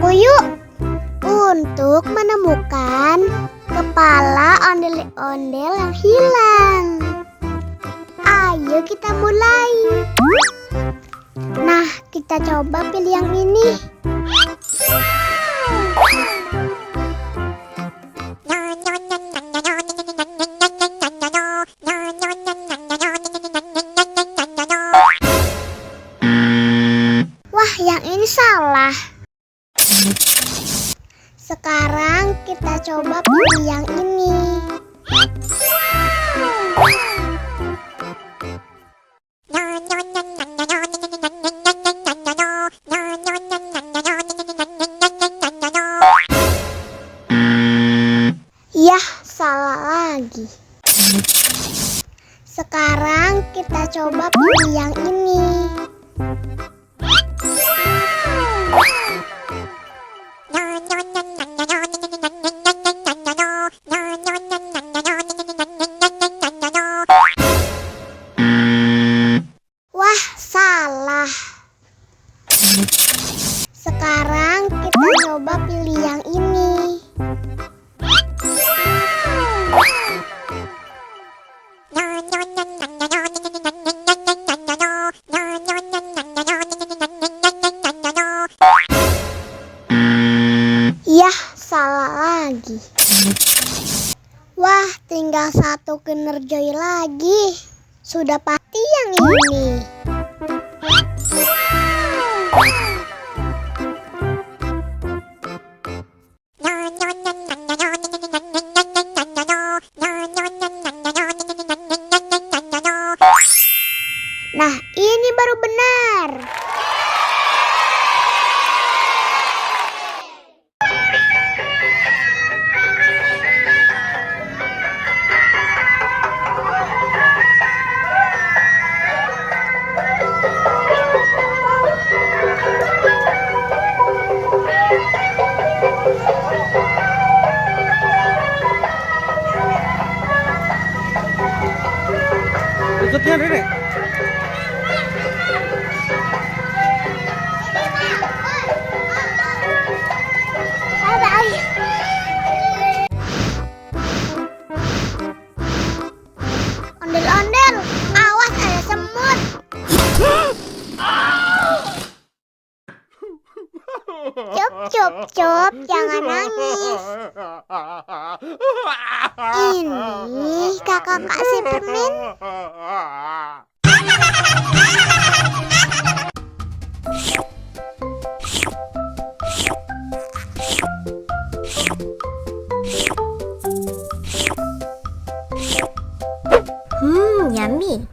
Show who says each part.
Speaker 1: aku yuk untuk menemukan kepala ondel-ondel yang hilang. Ayo kita mulai. Nah, kita coba pilih yang ini. Wah, yang ini salah. Sekarang kita coba pilih yang ini. Yah, salah lagi. Sekarang kita coba pilih yang ini. Wah, salah. Sekarang kita coba pilih yang ini. Yah, salah lagi. Wah, tinggal satu Kinder-Joy lagi. Sudah pasti yang ini. Nah, ini baru benar.
Speaker 2: Ikutnya Nenek.
Speaker 1: Ondel-ondel, awas ada semut. Cup, jangan nangis. Ini kakak kasih permen.
Speaker 3: Yummy.